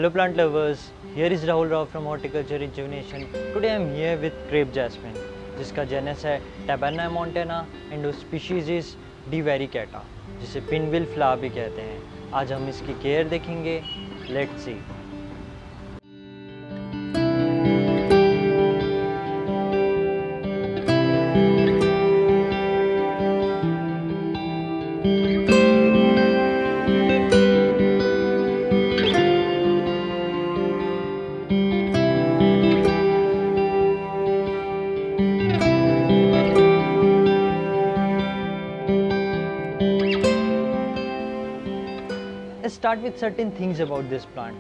Hello plant lovers, here is Rahul Rao from Horticulture Rejuvenation. Today I am here with crepe jasmine, जिसका genus है Taberna montana and species is divaricata, जिसे pinwheel flower भी कहते हैं। आज हम इसकी केयर देखेंगे। Let's see. Let's start with certain things about this plant.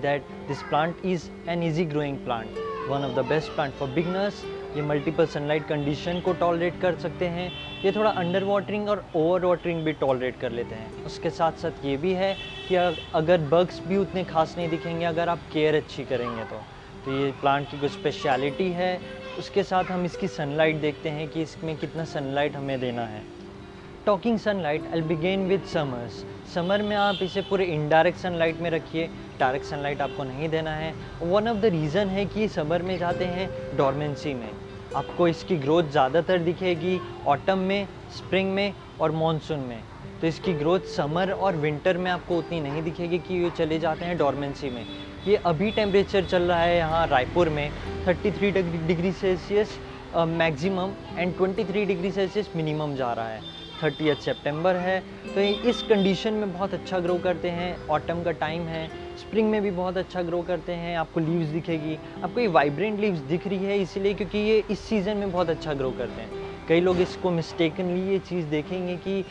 That this plant is an easy growing plant, one of the best plant for beginners. ये multiple sunlight condition को tolerate कर सकते हैं। ये थोड़ा अंडर वाटरिंग और over watering भी tolerate कर लेते हैं। उसके साथ साथ ये भी है कि अगर बग्स भी उतने खास नहीं दिखेंगे अगर आप केयर अच्छी करेंगे तो ये प्लांट की कुछ स्पेशलिटी है। उसके साथ हम इसकी सनलाइट देखते हैं कि इसमें कितना सनलाइट हमें देना है। Talking sunlight, I begin with summers. Summer में आप इसे पूरे इनडायरेक्ट सनलाइट में रखिए, डायरेक्ट सनलाइट आपको नहीं देना है। वन ऑफ द रीज़न है कि समर में जाते हैं डॉर्मेंसी में। आपको इसकी ग्रोथ ज़्यादातर दिखेगी ऑटम में, स्प्रिंग में और मॉनसून में। तो इसकी ग्रोथ समर और विंटर में आपको उतनी नहीं दिखेगी कि ये चले जाते हैं डॉर्मेंसी में। ये अभी टेम्परेचर चल रहा है यहाँ रायपुर में 33 degree Celsius maximum and 23 degree Celsius minimum जा रहा है। 30 सितंबर है, तो इस कंडीशन में बहुत अच्छा ग्रो करते हैं। ऑटम का टाइम है, स्प्रिंग में भी बहुत अच्छा ग्रो करते हैं। आपको लीव्स दिखेगी, आपको ये वाइब्रेंट लीव्स दिख रही है इसलिए क्योंकि ये इस सीज़न में बहुत अच्छा ग्रो करते हैं। कई लोग इसको मिस्टेकनली ये चीज़ देखेंगे कि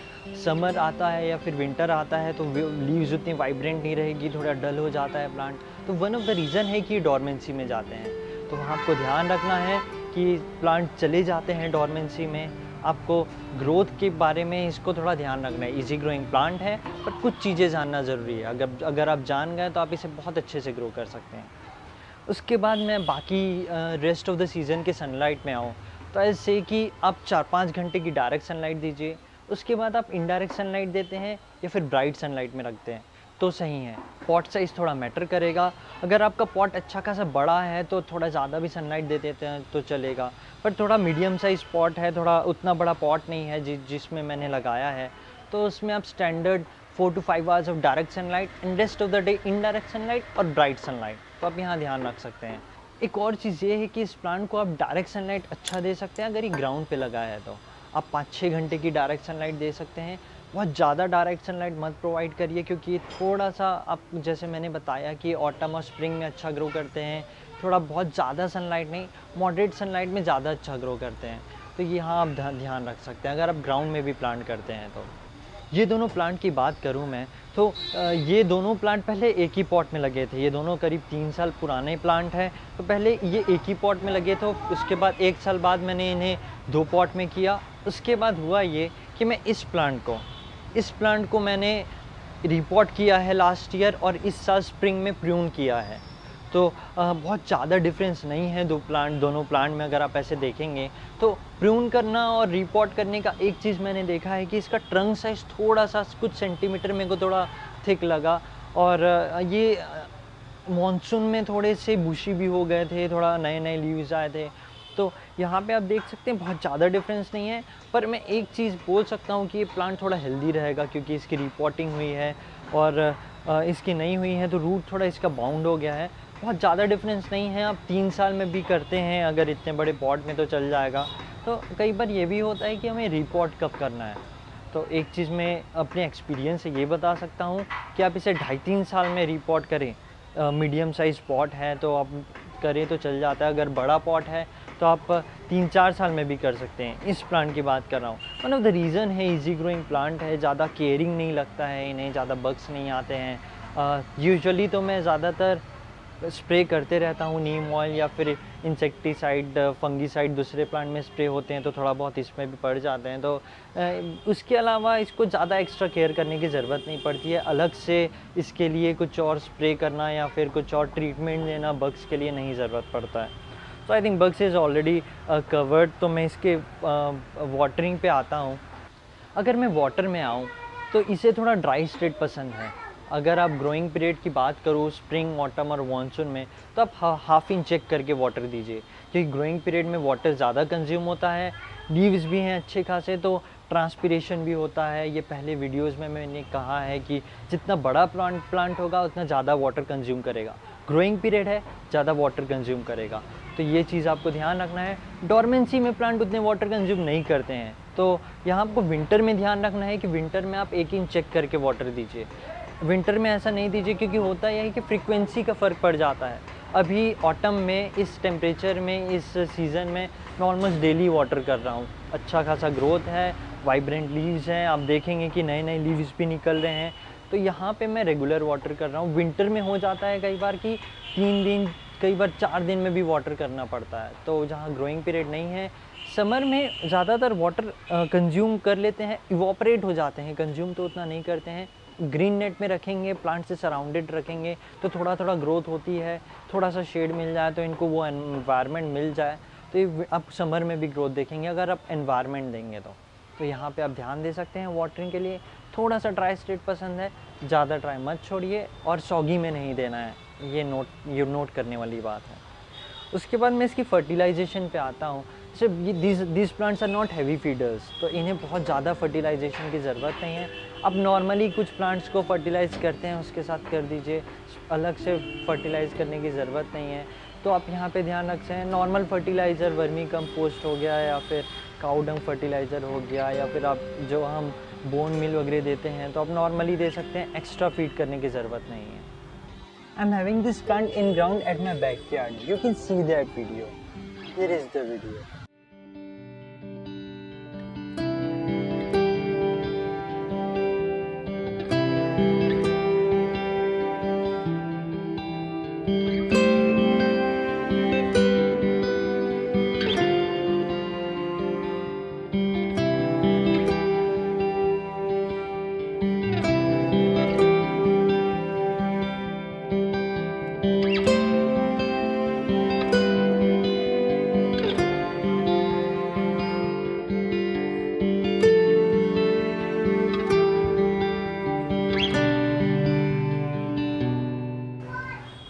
समर आता है या फिर विंटर आता है तो लीव्स उतनी वाइब्रेंट नहीं रहेगी, थोड़ा डल हो जाता है प्लांट। तो वन ऑफ द रीज़न है कि डॉर्मेंसी में जाते हैं। तो वहाँ आपको ध्यान रखना है कि प्लांट चले जाते हैं डॉर्मेंसी में। आपको ग्रोथ के बारे में इसको थोड़ा ध्यान रखना है। इजी ग्रोइंग प्लांट है पर कुछ चीज़ें जानना ज़रूरी है। अगर आप जान गए तो आप इसे बहुत अच्छे से ग्रो कर सकते हैं। उसके बाद मैं बाकी रेस्ट ऑफ द सीज़न के सनलाइट में आऊँ तो ऐसे कि आप 4-5 घंटे की डायरेक्ट सनलाइट दीजिए। उसके बाद आप इनडायरेक्ट सनलाइट देते हैं या फिर ब्राइट सनलाइट में रखते हैं तो सही है। पॉट साइज़ थोड़ा मैटर करेगा। अगर आपका पॉट अच्छा खासा बड़ा है तो थोड़ा ज़्यादा भी सनलाइट दे देते हैं तो चलेगा, पर थोड़ा मीडियम साइज़ पॉट है, थोड़ा उतना बड़ा पॉट नहीं है जिसमें मैंने लगाया है, तो उसमें आप standard 4 to 5 hours of direct sunlight and rest of the day indirect sunlight और ब्राइट सनलाइट, तो आप यहाँ ध्यान रख सकते हैं। एक और चीज़ ये है कि इस प्लांट को आप डायरेक्ट सनलाइट अच्छा दे सकते हैं। अगर ये ग्राउंड पे लगा है तो आप 5-6 घंटे की डायरेक्ट सनलाइट दे सकते हैं। बहुत ज़्यादा डायरेक्ट सनलाइट मत प्रोवाइड करिए क्योंकि ये थोड़ा सा, आप जैसे मैंने बताया कि ऑटम और स्प्रिंग में अच्छा ग्रो करते हैं। थोड़ा बहुत ज़्यादा सनलाइट नहीं, मॉडरेट सनलाइट में ज़्यादा अच्छा ग्रो करते हैं। तो यहाँ आप ध्यान रख सकते हैं अगर आप ग्राउंड में भी प्लांट करते हैं तो। ये दोनों प्लांट की बात करूँ मैं तो ये दोनों प्लांट पहले एक ही पॉट में लगे थे। ये दोनों करीब 3 साल पुराने प्लांट हैं। तो पहले ये एक ही पॉट में लगे थे, उसके बाद 1 साल बाद मैंने इन्हें 2 पॉट में किया। उसके बाद हुआ ये कि मैं इस प्लांट को मैंने रिपोर्ट किया है लास्ट ईयर और इस साल स्प्रिंग में प्रून किया है। तो बहुत ज़्यादा डिफरेंस नहीं है दोनों प्लांट में। अगर आप ऐसे देखेंगे तो प्रून करना और रिपोर्ट करने का एक चीज़ मैंने देखा है कि इसका ट्रंक साइज़ थोड़ा सा कुछ सेंटीमीटर मेरे को थोड़ा थिक लगा और ये मॉनसून में थोड़े से बुशी भी हो गए थे, थोड़ा नए लीव्स आए थे। तो यहाँ पे आप देख सकते हैं बहुत ज़्यादा डिफरेंस नहीं है, पर मैं एक चीज़ बोल सकता हूँ कि ये प्लांट थोड़ा हेल्दी रहेगा क्योंकि इसकी रिपोर्टिंग हुई है और इसकी नहीं हुई है तो रूट थोड़ा इसका बाउंड हो गया है। बहुत ज़्यादा डिफरेंस नहीं है। आप 3 साल में भी करते हैं अगर इतने बड़े पॉट में तो चल जाएगा। तो कई बार ये भी होता है कि हमें रिपोर्ट कब करना है। तो एक चीज़ मैं अपने एक्सपीरियंस से ये बता सकता हूँ कि आप इसे 2.5-3 साल में रिपोर्ट करें। मीडियम साइज़ पॉट है तो आप करें तो चल जाता है। अगर बड़ा पॉट है तो आप 3-4 साल में भी कर सकते हैं। इस प्लांट की बात कर रहा हूँ। वन ऑफ द रीज़न है इजी ग्रोइंग प्लांट है, ज़्यादा केयरिंग नहीं लगता है इन्हें, ज़्यादा बग्स नहीं आते हैं। यूजुअली तो मैं ज़्यादातर स्प्रे करते रहता हूँ नीम ऑयल या फिर इंसेक्टिसाइड, फंगीसाइड दूसरे प्लांट में स्प्रे होते हैं तो थोड़ा बहुत इसमें भी पड़ जाते हैं। तो उसके अलावा इसको ज़्यादा एक्स्ट्रा केयर करने की ज़रूरत नहीं पड़ती है। अलग से इसके लिए कुछ और स्प्रे करना या फिर कुछ और ट्रीटमेंट देना बग्स के लिए नहीं ज़रूरत पड़ता है। तो I think bugs is already covered. तो मैं इसके वाटरिंग पे आता हूँ। अगर मैं वाटर में आऊँ तो इसे थोड़ा ड्राई स्टेट पसंद है। अगर आप ग्रोइंग पीरियड की बात करो स्प्रिंग, ऑटम और मानसून में, तो आप हाफ इंच चेक करके वाटर दीजिए, क्योंकि ग्रोइंग पीरियड में वाटर ज़्यादा कंज्यूम होता है, लीव्स भी हैं अच्छे खासे, तो ट्रांसपिरेशन भी होता है। ये पहले वीडियोस में मैंने कहा है कि जितना बड़ा प्लांट होगा उतना ज़्यादा वाटर कंज्यूम करेगा। ग्रोइंग पीरियड है, ज़्यादा वाटर कंज्यूम करेगा, तो ये चीज़ आपको ध्यान रखना है। डोरमेंसी में प्लांट उतने वाटर कंज्यूम नहीं करते हैं, तो यहाँ आपको विंटर में ध्यान रखना है कि विंटर में आप 1 इंच चेक करके वाटर दीजिए। विंटर में ऐसा नहीं दीजिए, क्योंकि होता यह है कि फ्रीक्वेंसी का फ़र्क पड़ जाता है। अभी ऑटम में इस टेम्परेचर में इस सीज़न में मैं ऑलमोस्ट डेली वाटर कर रहा हूँ। अच्छा खासा ग्रोथ है, वाइब्रेंट लीव्स हैं, आप देखेंगे कि नए नए लीव्स भी निकल रहे हैं, तो यहाँ पे मैं रेगुलर वाटर कर रहा हूँ। विंटर में हो जाता है कई बार कि 3 दिन, कई बार 4 दिन में भी वाटर करना पड़ता है, तो जहाँ ग्रोइंग पीरियड नहीं है। समर में ज़्यादातर वाटर कंज्यूम कर लेते हैं, इवोपरेट हो जाते हैं, कंज्यूम तो उतना नहीं करते हैं। ग्रीन नेट में रखेंगे, प्लांट से सराउंडेड रखेंगे तो थोड़ा थोड़ा ग्रोथ होती है, थोड़ा सा शेड मिल जाए तो इनको वो एनवायरनमेंट मिल जाए तो ये आप समर में भी ग्रोथ देखेंगे अगर आप एनवायरनमेंट देंगे तो यहाँ पे आप ध्यान दे सकते हैं। वाटरिंग के लिए थोड़ा सा ड्राई स्टेट पसंद है, ज़्यादा ड्राई मत छोड़िए और सॉगी में नहीं देना है, ये नोट करने वाली बात है। उसके बाद मैं इसकी फर्टिलाइजेशन पे आता हूँ। जैसे this plants are not heavy feeders, तो इन्हें बहुत ज़्यादा फर्टिलाइजेशन की ज़रूरत नहीं है। आप नॉर्मली कुछ प्लांट्स को फर्टिलाइज़ करते हैं उसके साथ कर दीजिए, अलग से फर्टिलाइज़ करने की ज़रूरत नहीं है। तो आप यहाँ पे ध्यान रख सकते हैं, नॉर्मल फर्टिलाइज़र वर्मी कंपोस्ट हो गया या फिर काऊ डंग फर्टिलाइज़र हो गया, या फिर आप जो हम बोन मिल वगैरह देते हैं तो आप नॉर्मली दे सकते हैं, एक्स्ट्रा फीड करने की ज़रूरत नहीं है। I'm having this plant in ground at my backyard. You can see that video. Here is the video.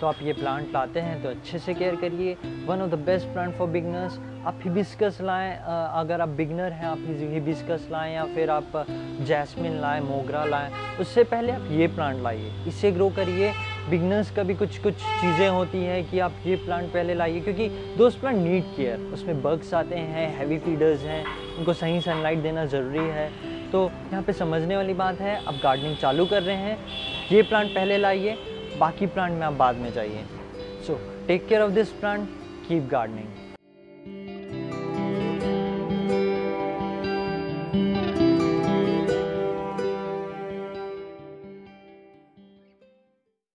तो आप ये प्लांट लाते हैं तो अच्छे से केयर करिए। One of the best plant for beginners, आप हिबिस्कस लाएं, अगर आप बिगनर हैं आप हिबिस्कस लाएं या फिर आप जैस्मिन लाएं, मोगरा लाएं, उससे पहले आप ये प्लांट लाइए, इससे ग्रो करिए। बिगनर्स का भी कुछ चीज़ें होती हैं कि आप ये प्लांट पहले लाइए, क्योंकि दोस्त प्लांट नीड केयर, उसमें बग्स आते हैं, हैवी फीडर्स हैं, उनको सही सनलाइट देना ज़रूरी है। तो यहाँ पे समझने वाली बात है, आप गार्डनिंग चालू कर रहे हैं, ये प्लांट पहले लाइए, बाकी प्लांट में आप बाद में जाइए। So take care of this plant, keep gardening.